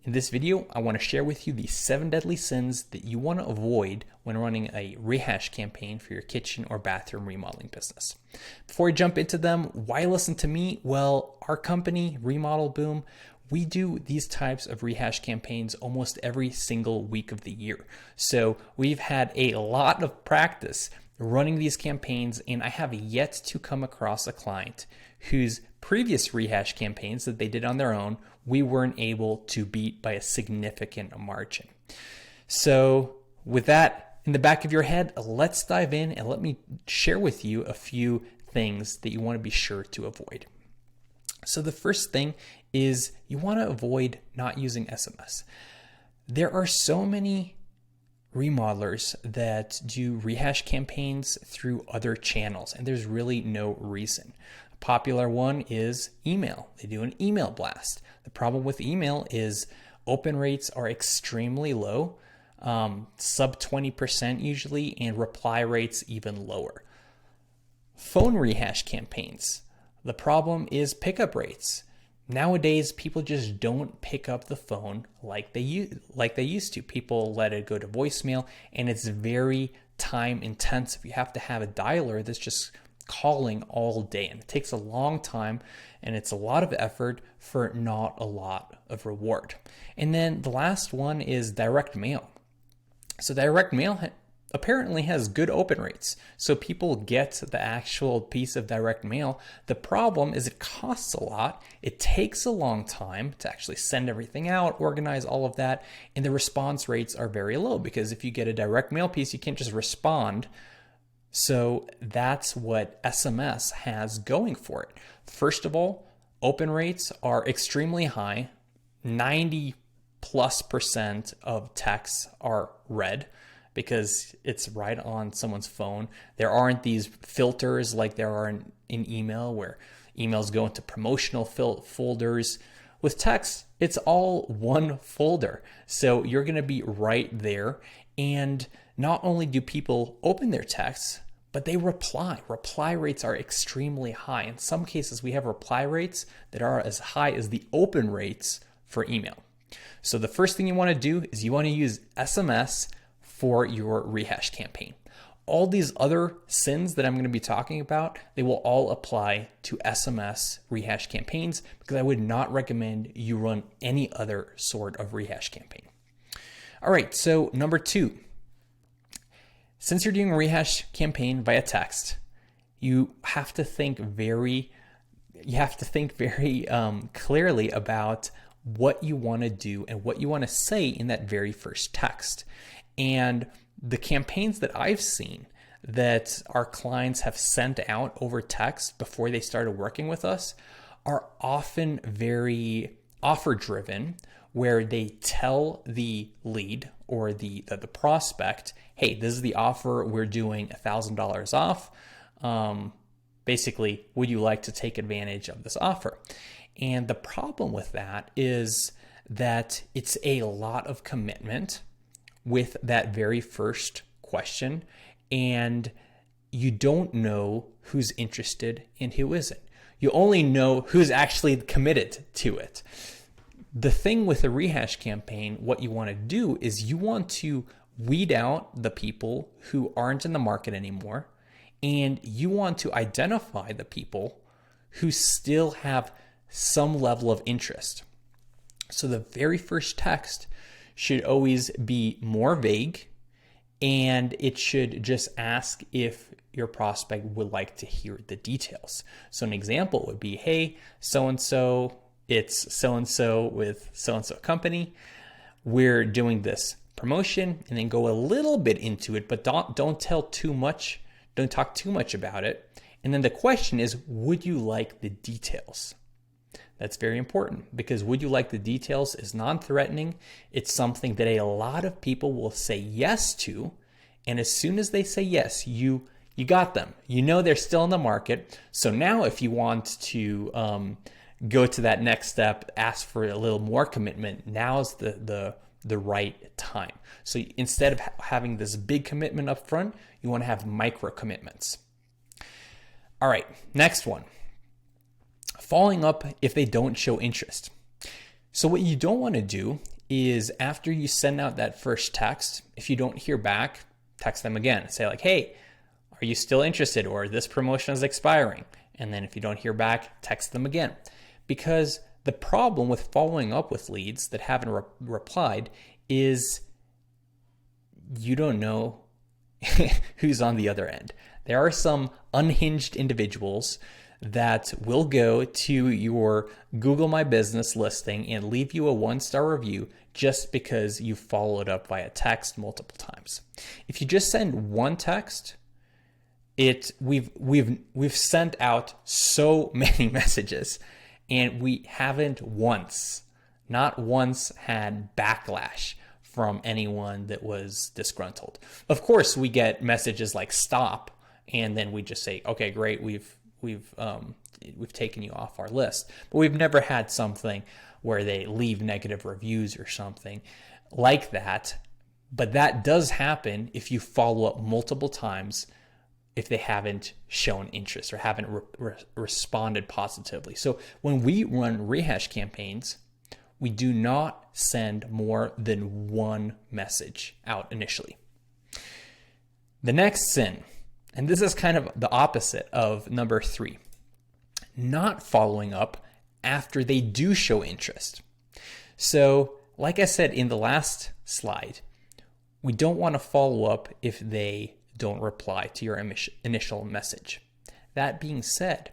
In this video, I want to share with you the 7 deadly sins that you want to avoid when running a rehash campaign for your kitchen or bathroom remodeling business. Before I jump into them, why listen to me? Well, our company, Remodel Boom, we do these types of rehash campaigns almost every single week of the year. So we've had a lot of practice running these campaigns, and I have yet to come across a client whose previous rehash campaigns that they did on their own, we weren't able to beat by a significant margin. So with that in the back of your head, let's dive in and let me share with you a few things that you want to be sure to avoid. So the first thing is you want to avoid not using SMS. There are so many remodelers that do rehash campaigns through other channels, and there's really no reason. A popular one is email. They do an email blast. The problem with email is open rates are extremely low, sub 20% usually, and reply rates even lower. Phone rehash campaigns. The problem is pickup rates. Nowadays, people just don't pick up the phone like they used to. People let it go to voicemail, and it's very time intensive. You have to have a dialer that's just calling all day, and it takes a long time, and it's a lot of effort for not a lot of reward. And then the last one is direct mail. So direct mail apparently has good open rates. So people get the actual piece of direct mail. The problem is it costs a lot. It takes a long time to actually send everything out, organize all of that. And the response rates are very low because if you get a direct mail piece, you can't just respond. So that's what SMS has going for it. First of all, open rates are extremely high. 90+% of texts are read, because it's right on someone's phone. There aren't these filters like there are in email, where emails go into promotional folders. With text, it's all one folder. So you're gonna be right there. And not only do people open their texts, but they reply. Reply rates are extremely high. In some cases, we have reply rates that are as high as the open rates for email. So the first thing you wanna do is you wanna use SMS for your rehash campaign. All these other sins that I'm going to be talking about, they will all apply to SMS rehash campaigns, because I would not recommend you run any other sort of rehash campaign. All right, so number 2, since you're doing a rehash campaign via text, you have to think very clearly about what you want to do and what you want to say in that very first text. And the campaigns that I've seen that our clients have sent out over text before they started working with us are often very offer driven, where they tell the lead or the prospect, hey, this is the offer, we're doing $1,000 off. Basically, would you like to take advantage of this offer? And the problem with that is that it's a lot of commitment with that very first question, and you don't know who's interested and who isn't. You only know who's actually committed to it. The thing with a rehash campaign, what you want to do is you want to weed out the people who aren't in the market anymore, and you want to identify the people who still have some level of interest. So the very first text should always be more vague, and it should just ask if your prospect would like to hear the details. So an example would be, hey, so-and-so, it's so-and-so with so-and-so company. We're doing this promotion, and then go a little bit into it, but don't tell too much. Don't talk too much about it. And then the question is, would you like the details? That's very important, because would you like the details is non-threatening. It's something that a lot of people will say yes to. And as soon as they say yes, you got them. You know they're still in the market. So now if you want to go to that next step, ask for a little more commitment, now's the right time. So instead of having this big commitment up front, you want to have micro commitments. All right, next one. Following up if they don't show interest. So what you don't want to do is after you send out that first text, if you don't hear back, text them again. Say like, hey, are you still interested? Or this promotion is expiring. And then if you don't hear back, text them again. Because the problem with following up with leads that haven't replied is you don't know who's on the other end. There are some unhinged individuals that will go to your Google My Business listing and leave you a 1-star review just because you followed up via text multiple times. If you just send one text, we've sent out so many messages, and we haven't not once had backlash from anyone that was disgruntled. Of course, we get messages like stop, and then we just say, okay, great, we've taken you off our list. But we've never had something where they leave negative reviews or something like that. But that does happen if you follow up multiple times, if they haven't shown interest or haven't responded positively. So when we run rehash campaigns, we do not send more than one message out initially. The next sin, and this is kind of the opposite of number 3, not following up after they do show interest. So, like I said in the last slide, we don't want to follow up if they don't reply to your initial message. That being said,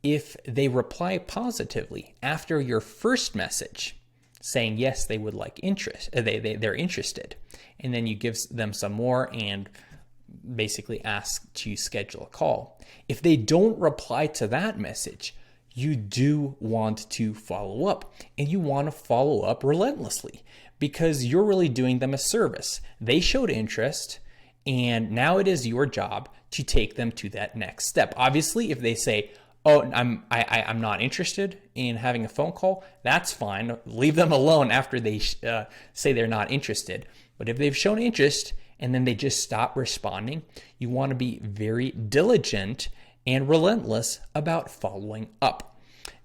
if they reply positively after your first message, saying yes, they would like interest, they're interested, and then you give them some more and basically ask to schedule a call. If they don't reply to that message, you do want to follow up, and you want to follow up relentlessly because you're really doing them a service. They showed interest, and now it is your job to take them to that next step. Obviously, if they say, oh, I'm not interested in having a phone call, that's fine. Leave them alone after they say they're not interested. But if they've shown interest and then they just stop responding, you want to be very diligent and relentless about following up.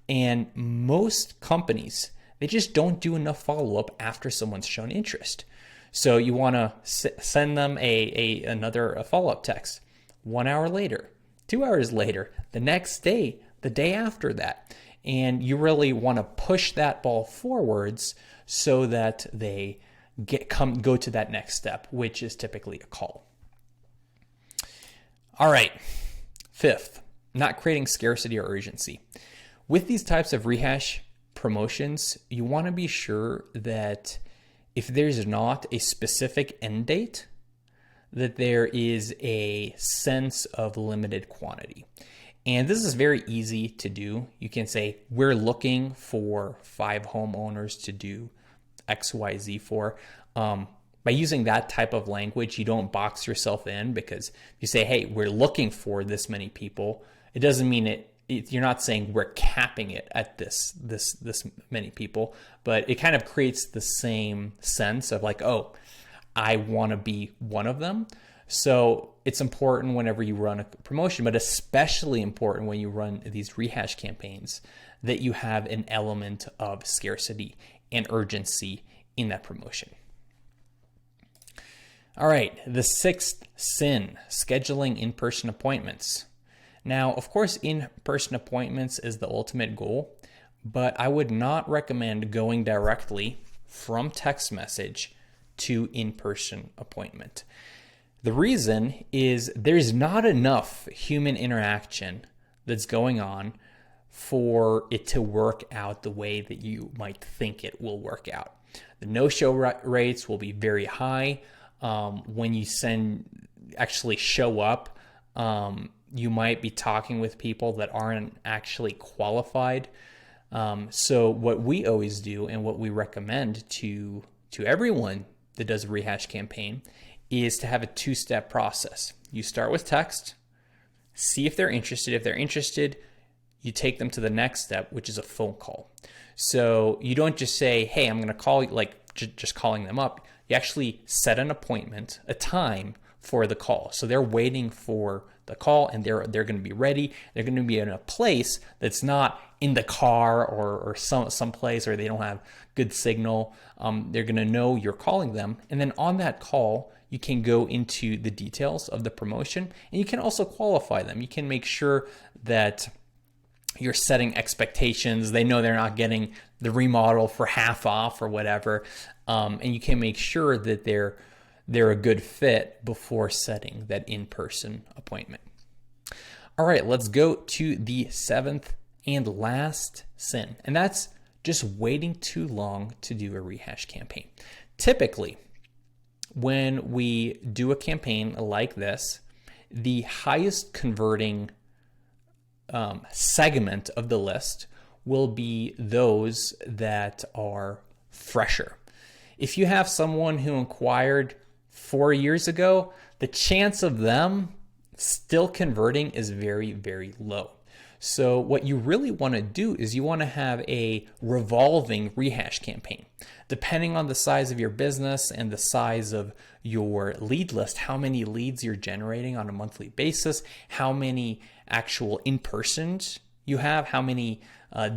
And most companies, they just don't do enough follow-up after someone's shown interest. So you want to send them another follow-up text 1 hour later, 2 hours later, the next day, the day after that. And you really want to push that ball forwards so that they go to that next step, which is typically a call. All right, 5th, not creating scarcity or urgency. With these types of rehash promotions, you want to be sure that if there's not a specific end date, that there is a sense of limited quantity. And this is very easy to do. You can say, we're looking for 5 homeowners to do XYZ for. By using that type of language, you don't box yourself in, because if you say, hey, we're looking for this many people, it doesn't mean you're not saying we're capping it at this many people, but it kind of creates the same sense of like, oh, I want to be one of them. So it's important whenever you run a promotion, but especially important when you run these rehash campaigns, that you have an element of scarcity and urgency in that promotion. All right, the 6th sin, scheduling in-person appointments. Now, of course, in-person appointments is the ultimate goal, but I would not recommend going directly from text message to in-person appointment. The reason is there's not enough human interaction that's going on for it to work out the way that you might think it will work out. The no-show rates will be very high. When you actually show up, you might be talking with people that aren't actually qualified. So what we always do, and what we recommend to everyone that does a rehash campaign, is to have a 2-step process. You start with text, see if they're interested. If they're interested, you take them to the next step, which is a phone call. So you don't just say, hey, I'm going to call you, like just calling them up. You actually set an appointment, a time for the call. So they're waiting for the call, and they're going to be ready. They're going to be in a place that's not in the car or some place where they don't have good signal. They're going to know you're calling them. And then on that call, you can go into the details of the promotion, and you can also qualify them. You can make sure that you're setting expectations. They know they're not getting the remodel for half off or whatever. And you can make sure that they're a good fit before setting that in-person appointment. All right, let's go to the seventh and last sin, and that's just waiting too long to do a rehash campaign. Typically, when we do a campaign like this, the highest converting segment of the list will be those that are fresher. If you have someone who inquired 4 years ago, the chance of them still converting is very, very low. So what you really want to do is you want to have a revolving rehash campaign. Depending on the size of your business and the size of your lead list, how many leads you're generating on a monthly basis, how many actual in-persons you have, how many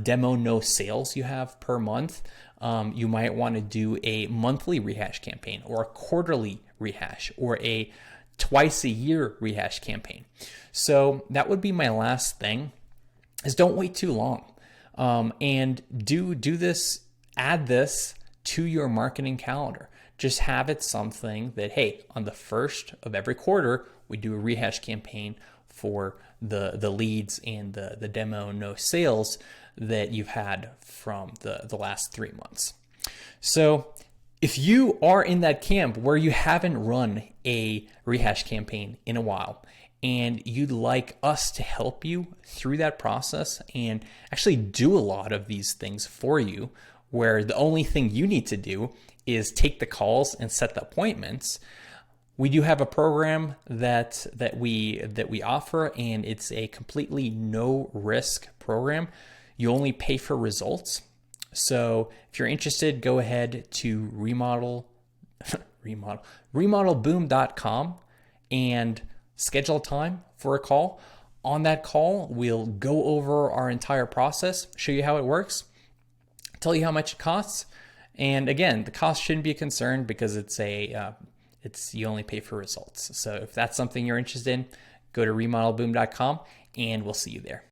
demo no sales you have per month, you might want to do a monthly rehash campaign or a quarterly rehash or a twice a year rehash campaign. So that would be my last thing, is don't wait too long. And do this, add this to your marketing calendar. Just have it something that, hey, on the first of every quarter, we do a rehash campaign for the leads and the demo no sales that you've had from the last 3 months. So if you are in that camp where you haven't run a rehash campaign in a while, and you'd like us to help you through that process and actually do a lot of these things for you, where the only thing you need to do is take the calls and set the appointments, we do have a program that we offer, and it's a completely no risk program. You only pay for results. So if you're interested, go ahead to remodelboom.com and schedule time for a call. On that call, we'll go over our entire process, show you how it works, tell you how much it costs. And again, the cost shouldn't be a concern because it's you only pay for results. So if that's something you're interested in, go to remodelboom.com and we'll see you there.